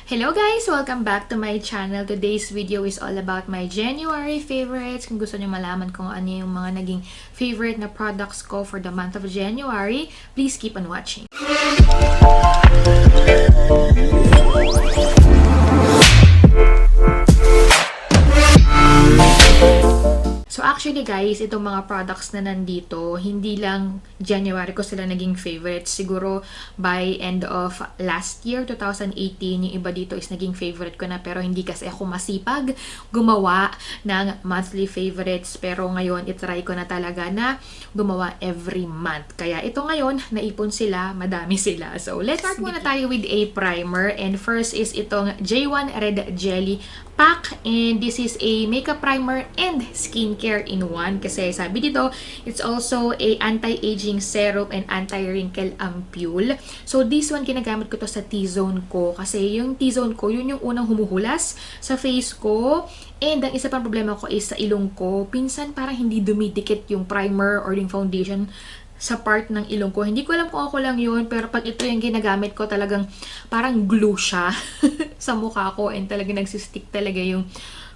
Hello guys! Welcome back to my channel. Today's video is all about my January favorites. Kung gusto niyo malaman kung ano yung mga naging favorite na products ko for the month of January, please keep on watching. So actually guys, itong mga products na nandito, hindi lang January ko sila naging favorites. Siguro by end of last year, 2018, yung iba dito is naging favorite ko na. Pero hindi kasi ako masipag gumawa ng monthly favorites. Pero ngayon, itry ko na talaga na gumawa every month. Kaya ito ngayon, naipon sila, madami sila. So let's start muna tayo with a primer. And first is itong J1 Red Jelly Pack. And this is a makeup primer and skincare in one. Kasi sabi dito, it's also a anti-aging serum and anti-wrinkle ampule. So this one, ginagamit ko to sa T-zone ko. Kasi yung T-zone ko, yun yung unang humuhulas sa face ko. And ang isa pang problema ko is sa ilong ko. Pinsan parang hindi dumidikit yung primer or yung foundation sa part ng ilong ko. Hindi ko alam kung ako lang yun, pero pag ito yung ginagamit ko, talagang parang glue siya sa mukha ko and talagang nagsistick talaga yung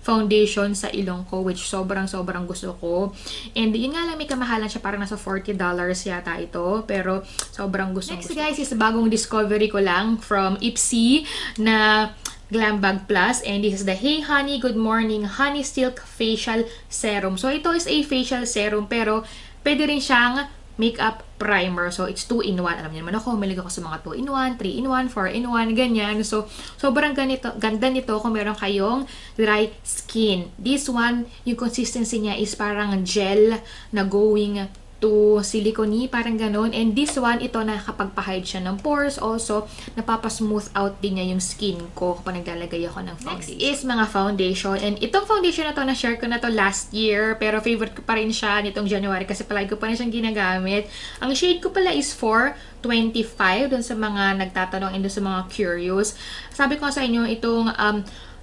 foundation sa ilong ko, which sobrang gusto ko. And yun nga lang, may kamahalan siya, parang nasa $40 yata ito, pero sobrang gusto. Next guys is bagong discovery ko lang from PIXI na Glam Bag Plus, and this is the Hey Honey Good Morning Honey Silk Facial Serum. So ito is a facial serum, pero pwede rin siyang makeup primer. So, it's 2-in-1. Alam niyo naman ako, malig ako sa mga 2-in-1, 3-in-1, 4-in-1, ganyan. So, sobrang ganda nito kung meron kayong dry skin. This one, yung consistency niya is parang gel na going to silicone, parang ganun. And this one, ito nakakapagpa-hide siya ng pores. Also, napapasmooth out din niya yung skin ko kapag naglalagay ako ng foundation. Next is mga foundation. And itong foundation na to, na-share ko na to last year. Pero favorite ko pa rin siya nitong January kasi palagi ko pa rin siyang ginagamit. Ang shade ko pala is 425 dun sa mga nagtatanong and dun sa mga curious. Sabi ko sa inyo, itong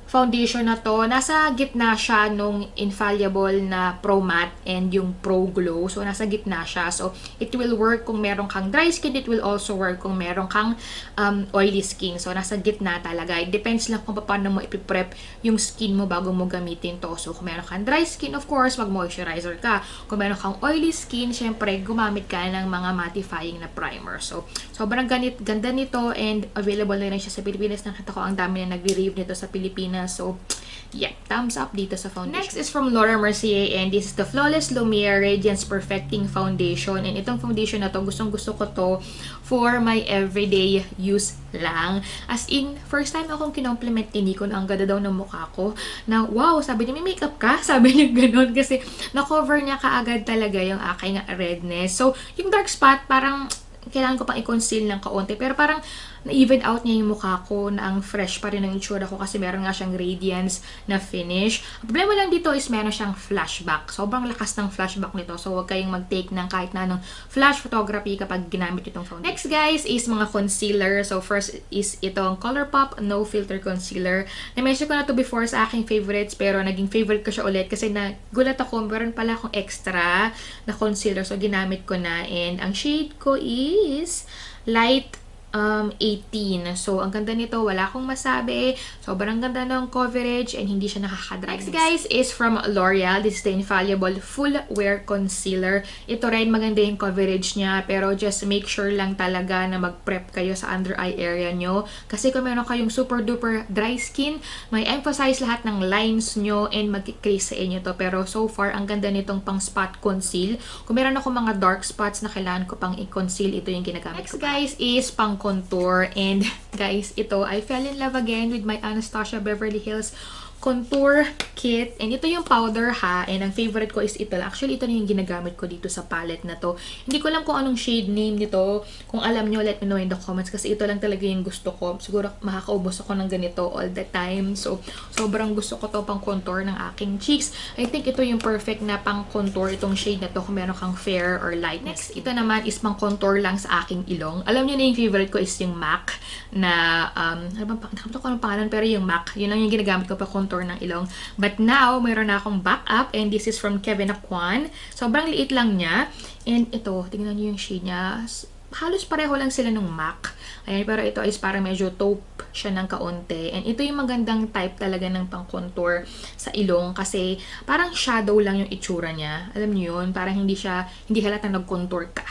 foundation na to, nasa gitna siya nung Infallible na Pro Matte and yung Pro Glow. So, nasa gitna siya. So, it will work kung meron kang dry skin. It will also work kung meron kang oily skin. So, nasa gitna talaga. It depends lang kung paano mo ipiprep yung skin mo bago mo gamitin to. So, kung meron kang dry skin, of course, mag-moisturizer ka. Kung meron kang oily skin, syempre, gumamit ka ng mga mattifying na primer. So, sobrang ganda nito and available na rin siya sa Pilipinas. Nakita ko ang dami na nagre-review nito sa Pilipinas. So, yeah, thumbs up dito sa foundation. Next is from MERCIER, and this is the Flawless LUMIERE Radiance Perfecting Foundation. And itong foundation na to, gustong-gusto ko to for my everyday use lang. As in, first time akong kinompliment ni Nico na ang ganda daw ng mukha ko. Na, wow, sabi niya, may makeup ka? Sabi niya ganun kasi na-cover niya kaagad talaga yung aking redness. So, yung dark spot, parang kailangan ko pang i-conceal ng kaunti. Pero parang na-even out niya yung mukha ko na ang fresh pa rin ang itsura ko kasi meron nga siyang radiance na finish. Ang problema lang dito is meron siyang flashback. Sobrang lakas ng flashback nito. So, huwag kayong mag-take ng kahit na anong flash photography kapag ginamit itong foundation. Next guys is mga concealer. So, first is itong COLOURPOP No Filter Concealer. Na-mention ko na to before sa aking favorites pero naging favorite ko siya ulit kasi nagulat ako. Meron pala akong extra na concealer. So, ginamit ko na. And ang shade ko is light 18. So, ang ganda nito. Wala akong masabi. Sobrang ganda ng coverage and hindi siya nakakadry. Next, guys, is from L'OREAL. This is the Infallible Full Wear Concealer. Ito rin, maganda yung coverage niya. Pero just make sure lang talaga na mag-prep kayo sa under eye area nyo. Kasi kung meron kayong super duper dry skin, may emphasize lahat ng lines nyo and mag-crease sa inyo to. Pero so far, ang ganda nitong pang spot conceal. Kung meron ako mga dark spots na kailangan ko pang i-conceal, ito yung ginagamit ko. Next, guys, is pang contour. And guys, ito, I fell in love again with my Anastasia Beverly Hills contour kit. And ito yung powder ha. And ang favorite ko is ito. Actually, ito na yung ginagamit ko dito sa palette na to. Hindi ko alam kung anong shade name nito. Kung alam nyo, let me know in the comments. Kasi ito lang talaga yung gusto ko. Siguro makakaubos ako ng ganito all the time. So, sobrang gusto ko to pang contour ng aking cheeks. I think ito yung perfect na pang contour itong shade na to kung meron kang fair or lightness. Next, ito naman is pang contour lang sa aking ilong. Alam nyo na yung favorite ko is yung MAC na, nakalimutan ko anong pangalan, pero yung MAC. Yun lang yung ginagamit ko pa contour ng ilong. But now, mayroon na akong backup and this is from KEVYN. Sobrang liit lang niya. And ito, tingnan niyo yung shade niya. halos pareho lang sila nung MAC. Ayan, pero ito is parang medyo taupe siya ng kaunti. And ito yung magandang type talaga ng pang-contour sa ilong kasi parang shadow lang yung itsura niya. Alam niyo yun? Parang hindi halatang nag-contour ka.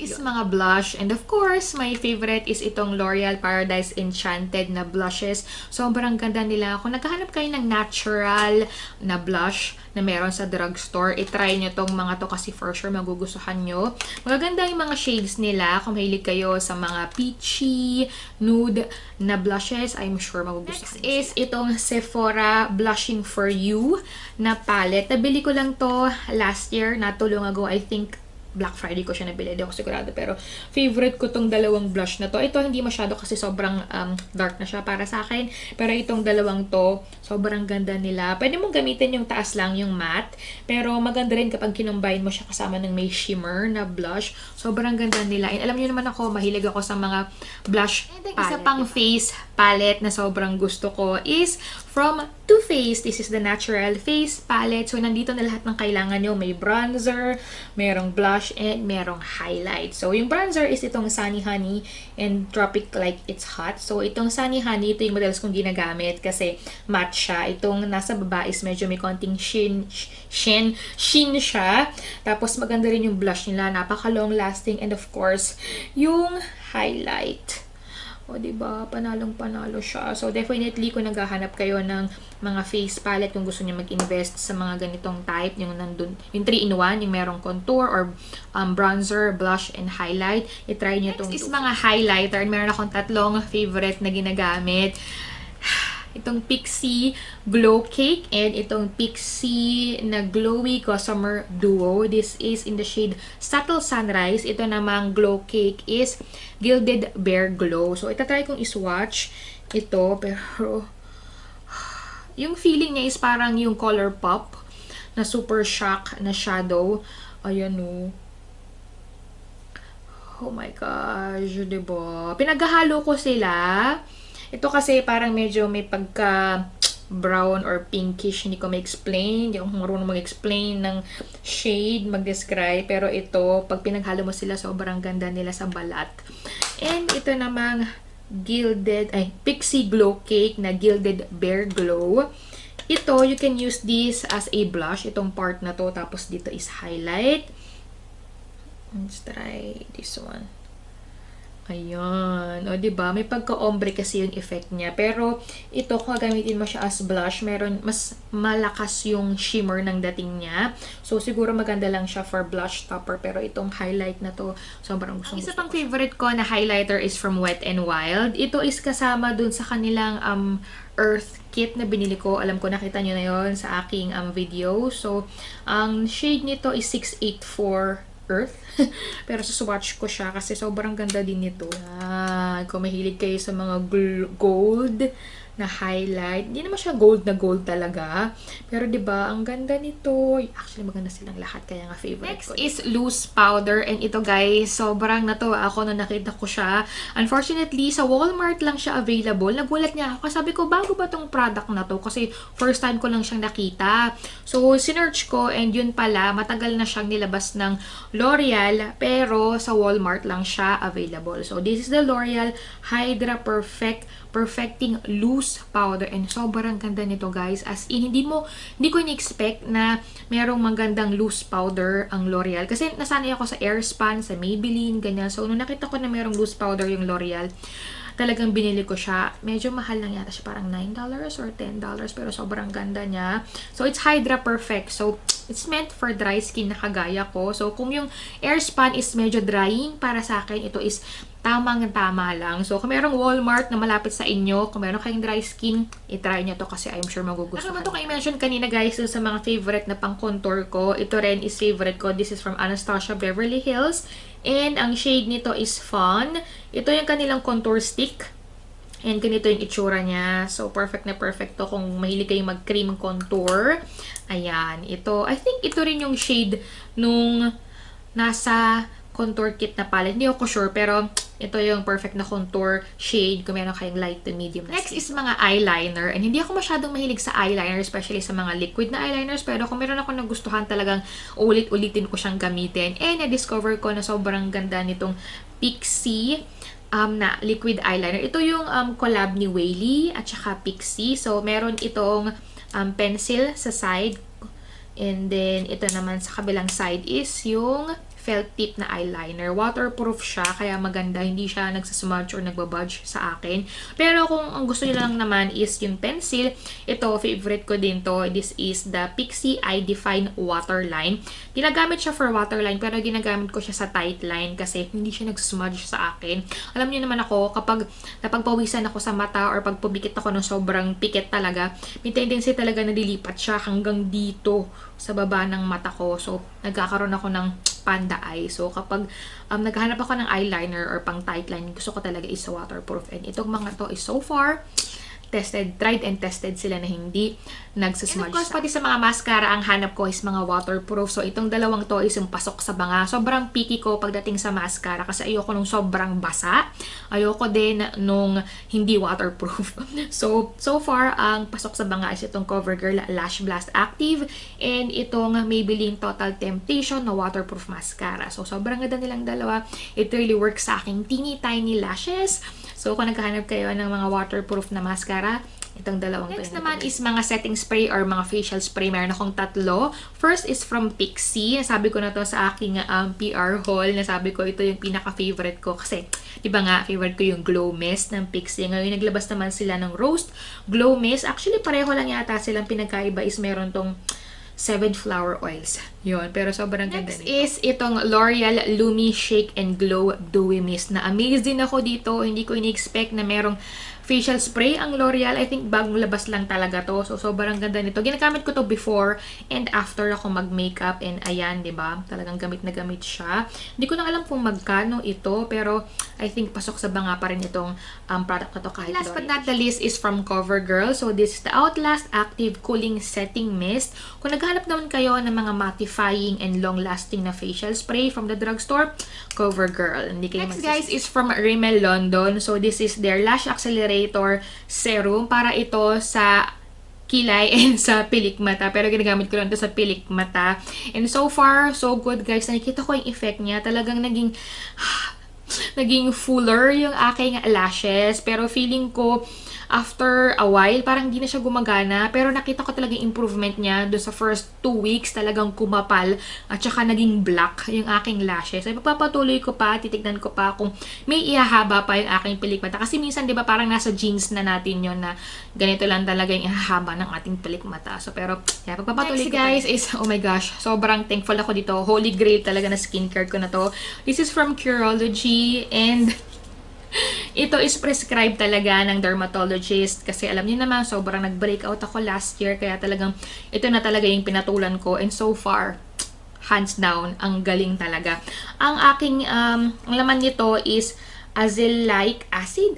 Is mga blush. And of course, my favorite is itong L'Oreal Paradise Enchanted na blushes. Sobrang ganda nila. Kung naghahanap kayo ng natural na blush na meron sa drugstore, itry nyo tong mga to kasi for sure magugustuhan nyo. Magaganda yung mga shades nila. Kung mahilig kayo sa mga peachy, nude na blushes, I'm sure magugustuhan. Next is itong Sephora Blushing For You na palette. Nabili ko lang to last year, not too long ago. I think Black Friday ko siya nabili. Hindi ako sigurado. Pero favorite ko tong dalawang blush na to. Ito hindi masyado kasi sobrang dark na siya para sa akin. Pero itong dalawang to, sobrang ganda nila. Pwede mong gamitin yung taas lang, yung matte. Pero maganda rin kapag kinumbine mo siya kasama ng may shimmer na blush. Sobrang ganda nila. And alam niyo naman ako, mahilig ako sa mga blush palette. Isa pang face palette na sobrang gusto ko is from Too Faced. This is the Natural Face Palette. So, nandito na lahat ng kailangan nyo. May bronzer, merong blush, and merong highlight. So, yung bronzer is itong Sunny Honey and Tropic Like It's Hot. So, itong Sunny Honey, ito yung madalas kong ginagamit kasi matte siya. Itong nasa baba is medyo may konting sheen siya. Tapos, maganda rin yung blush nila. Napaka-long lasting. And of course, yung highlight. O, diba? Panalong-panalo siya. So, definitely, kung naghahanap kayo ng mga face palette, kung gusto niyo mag-invest sa mga ganitong type, yung nandun, yung 3-in-1, yung merong contour or bronzer, blush, and highlight, itry niyo itong is mga highlighter. Meron akong tatlong favorite na ginagamit. Itong PIXI GLOWCAKE and itong PIXI na Glowy Gossamer Duo. This is in the shade Subtle Sunrise. Ito namang GLOWCAKE is Gilded Bare Glow. So, itatry kong iswatch ito. Pero, yung feeling niya is parang yung COLOURPOP na super shock na shadow. Ayan o. Oh my gosh, diba? Pinaghahalo ko sila. Ito kasi parang medyo may pagka brown or pinkish. Hindi ko ma-explain. Hindi ako marunong mag-explain ng shade, mag-describe. Pero ito, pag pinaghalo mo sila, sobrang ganda nila sa balat. And ito namang PIXI GLOWCAKE na Gilded Bare Glow. Ito, you can use this as a blush. Itong part na to. Tapos dito is highlight. Let's try this one. Ayan. O, diba? May pagka-ombre kasi yung effect niya. Pero, ito, kung gamitin mo siya as blush, mas malakas yung shimmer ng dating niya. So, siguro maganda lang siya for blush topper. Pero itong highlight na to, sobrang gusto. Isa pang favorite ko na highlighter is from Wet n Wild. Ito is kasama dun sa kanilang Earth kit na binili ko. Alam ko, nakita nyo na yon sa aking video. So, ang shade nito is 684 Earth. Pero swatch ko siya kasi sobrang ganda din nito. Kung mahilig kayo sa mga gold na highlight. Hindi naman siya gold na gold talaga. Pero 'di ba, ang ganda nito. Actually, maganda silang lahat kaya nga favorite ko. Next is loose powder, and ito guys, sobrang natuwa ako nung nakita ko siya. Unfortunately, sa Walmart lang siya available. Nagulat niya ako. Sabi ko, bago ba tong product na to? Kasi first time ko lang siyang nakita. So, sinearch ko, and yun pala, matagal na siyang nilabas ng L'Oreal, pero sa Walmart lang siya available. So, this is the L'Oreal HYDRA Perfecting Loose Powder, and sobrang ganda nito guys. As in, hindi ko in-expect na merong magandang loose powder ang L'Oreal. Kasi nasanay ako sa Airspan, sa Maybelline, ganyan. So, nung nakita ko na merong loose powder yung L'Oreal, talagang binili ko siya. Medyo mahal lang yata siya, parang $9 or $10, pero sobrang ganda niya. So, it's Hydra Perfect. So, it's meant for dry skin na kagaya ko. So, kung yung Airspan is medyo drying para sa akin, ito is tamang-tama lang. So, kung merong Walmart na malapit sa inyo, kung meron kayong dry skin, itry nyo to kasi I'm sure magugustuhan. Ano ba ito kayo mention kanina guys sa mga favorite na pang-contour ko? Ito rin is favorite ko. This is from Anastasia Beverly Hills. And ang shade nito is Fun. Ito yung kanilang contour stick. And ganito yung itsura niya. So, perfect na perfect to kung mahilig kayong mag-cream contour. Ayan. Ito, I think ito rin yung shade nung nasa contour kit na palette. Hindi ako sure, pero Ito yung perfect na contour shade kung meron kayong light to medium na Next is mga eyeliner. And hindi ako masyadong mahilig sa eyeliner, especially sa mga liquid na eyeliners. Pero kung meron ako nagustuhan, talagang ulit-ulitin ko siyang gamitin. And na-discover ko na sobrang ganda nitong PIXI na liquid eyeliner. Ito yung collab ni WEYLIE at saka PIXI. So, meron itong pencil sa side. And then, ito naman sa kabilang side is yung felt tip na eyeliner. Waterproof siya, kaya maganda. Hindi siya nagsasmudge or nagbabudge sa akin. Pero kung ang gusto nyo lang naman is yung pencil, ito, favorite ko din to. This is the PIXI Eye Define Waterline. Ginagamit siya for waterline, pero ginagamit ko siya sa tight line kasi hindi siya nagsasmudge sa akin. Alam niyo naman ako, kapag napagpawisan ako sa mata or pag pumikit ako ng sobrang pikit talaga, may tendency talaga na dilipat siya hanggang dito sa baba ng mata ko. So, nagkakaroon ako ng panda eye. So, kapag naghahanap ako ng eyeliner or pang tight line, gusto ko talaga is waterproof. And itong mga to is so far tested, tried and tested sila na hindi nagsasmudge. And of course, pati sa mga mascara, ang hanap ko is mga waterproof. So, itong dalawang to is yung pasok sa banga. Sobrang picky ko pagdating sa mascara kasi ayoko nung sobrang basa. Ayoko din nung hindi waterproof. So far, ang pasok sa banga is itong COVERGIRL Lash Blast Active and itong Maybelline Total Temptation na waterproof mascara. So, sobrang ganda nilang dalawa. It really works sa aking teeny tiny lashes. So, kung naghahanap kayo ng mga waterproof na mascara, itong dalawang Next naman is mga setting spray or mga facial spray. Meron akong tatlo. First is from PIXI. Nasabi ko na to sa aking PR haul. Nasabi ko ito yung pinaka-favorite ko. Kasi, di ba nga, favorite ko yung Glow Mist ng PIXI. Ngayon, naglabas naman sila ng Rose Glow Mist. Actually, pareho lang yata silang pinagkaiba is meron tong 7 flower oils. Yun. Pero sobrang ganda nito. Next is itong L'OREAL Lumi Shake and Glow Dewy Mist na amazed din ako dito. Hindi ko ini-expect na merong facial spray ang L'OREAL. I think bagong labas lang talaga to. So, sobrang ganda nito. Ginagamit ko to before and after ako mag-makeup. And ayan, diba? Talagang gamit na gamit siya. Hindi ko lang alam kung magkano ito. Pero, I think pasok sa banga pa rin itong product na to kahit Last but not the least is from COVERGIRL. So, this is the OUTLAST Active Cooling Setting Mist. Kung naghanap naman kayo ng mga mattifying and long-lasting na facial spray from the drugstore, COVERGIRL. Hindi kayo Next, guys, is from Rimmel London. So, this is their Lash Accelerator Serum. Para ito sa kilay and sa pilik mata. Pero ginagamit ko lang ito sa pilik mata. And so far, so good, guys. Nakikita ko yung effect niya. Talagang naging fuller yung aking lashes. Pero feeling ko, after a while, parang hindi na siya gumagana. Pero nakita ko talaga yung improvement niya doon sa first 2 weeks. Talagang kumapal at saka naging black yung aking lashes. Ay, pagpapatuloy ko pa, titignan ko pa kung may ihahaba pa yung aking pilik mata. Kasi minsan, di ba, parang nasa genes na natin yon na ganito lang talaga yung ihahaba ng ating pilik mata. So, pero, yeah, pagpapatuloy ko guys is, oh my gosh, sobrang thankful ako dito. Holy grail talaga na skincare ko na to. This is from Curology and ito is prescribed talaga ng dermatologist kasi alam niyo naman sobrang nag-breakout ako last year kaya talagang ito na talaga yung pinatulan ko and so far hands down ang galing talaga. Ang aking laman nito is azelaic acid,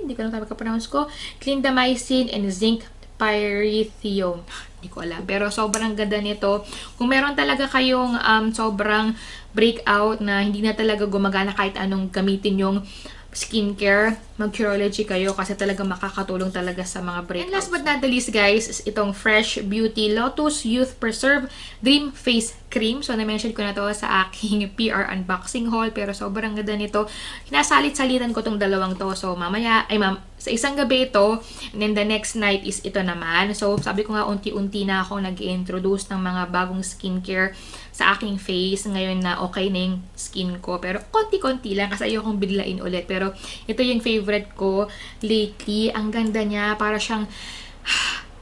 hindi ko lang tama ka-pronounce ko, clindamycin and zinc pyrithione. Hindi ko alam. Pero sobrang ganda nito. Kung meron talaga kayong sobrang breakout na hindi na talaga gumagana kahit anong gamitin yung skincare, mag-Curology kayo kasi talaga makakatulong talaga sa mga breakouts. And last but not the least, guys, is itong Fresh Beauty Lotus Youth Preserve Dream Face Cream. So, na-mention ko na to sa aking PR unboxing haul pero sobrang ganda nito. Hinasalit-salitan ko tong dalawang to. So, mamaya, sa isang gabi ito, and then the next night is ito naman. So, sabi ko nga, unti-unti na ako nag-introduce ng mga bagong skincare sa aking face. Ngayon na okay na yung skin ko. Pero, konti-konti lang kasi ayokong biglain ulit. Pero, ito yung favorite ko lately. Ang ganda niya. Para siyang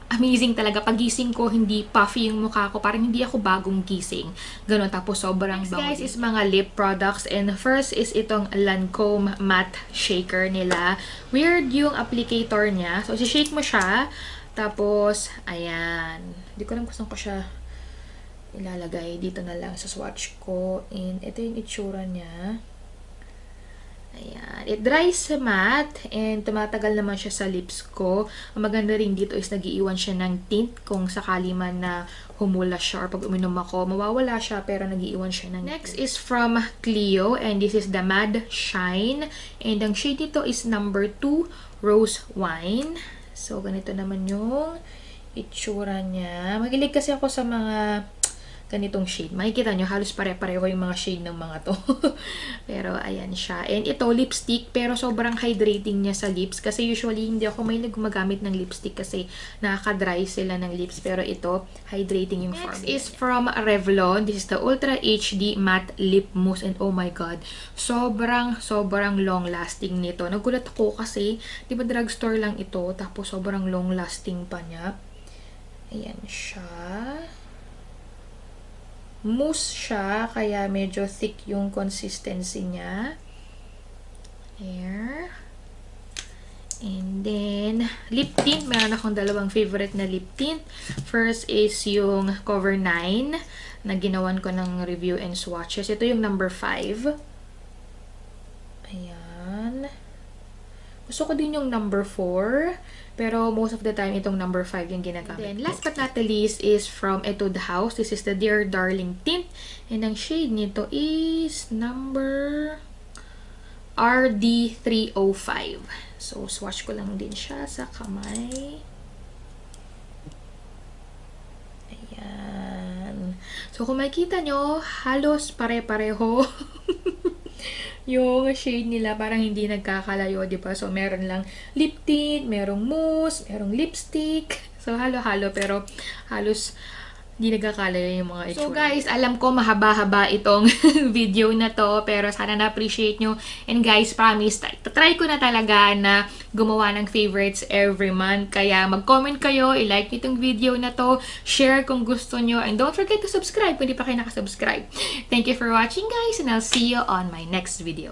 amazing talaga. Pagising ko, hindi puffy yung mukha ko. Parang hindi ako bagong gising. Ganon. Tapos, sobrang bango. Next, guys, is mga lip products. And first is itong Lancome Matte Shaker nila. Weird yung applicator niya. So, shake mo siya. Tapos, ayan. Hindi ko lang kung saan ko siya ilalagay. Dito na lang sa swatch ko. And ito yung itsura niya. Ayan. It dries matte and tumatagal naman siya sa lips ko. Ang maganda rin dito is nag-iiwan siya ng tint kung sakali man na humula siya or pag uminom ako, mawawala siya pero nag-iiwan siya ng Next is from Clio and this is the Mad Shine. And ang shade nito is number 2, Rose Wine. So, ganito naman yung itsura niya. Magilig kasi ako sa mga ganitong shade. Makikita nyo, halos pare-pareho yung mga shade ng mga to. Pero, ayan siya. And ito, lipstick. Pero, sobrang hydrating niya sa lips. Kasi usually, hindi ako may gumagamit ng lipstick kasi nakaka-dry sila ng lips. Pero ito, hydrating yung formula. Next is from Revlon. This is the Ultra HD Matte Lip Mousse. And oh my God, sobrang long-lasting nito. Nagulat ako kasi, di ba drugstore lang ito. Tapos, sobrang long-lasting pa niya. Ayan siya. Mousse siya, kaya medyo thick yung consistency niya. Here. And then, lip tint. Meron akong dalawang favorite na lip tint. First is yung Cover 9 na ginawan ko ng review and swatches. Ito yung number 5. Ayan. Gusto ko din yung number 4. Pero most of the time, itong number 5 yung ginagamit. Then, last but not the least is from Etude House. This is the Dear Darling tint. And ang shade nito is number RD305. So, swatch ko lang din siya sa kamay. Ayan. So, kung makikita nyo, halos pare-pareho. Yung shade nila parang hindi nagkakalayo, di ba? So, meron lang lip tint, merong mousse, merong lipstick. So, halo-halo, pero halos hindi nagkakalayo yung mga itsura. So, guys, alam ko mahaba-haba itong video na to, pero sana na-appreciate nyo. And guys, promise, try ko na talaga na gumawa ng favorites every month. Kaya mag-comment kayo, i-like nyo itong video na to, share kung gusto nyo, and don't forget to subscribe kung hindi pa kayo nakasubscribe. Thank you for watching, guys, and I'll see you on my next video.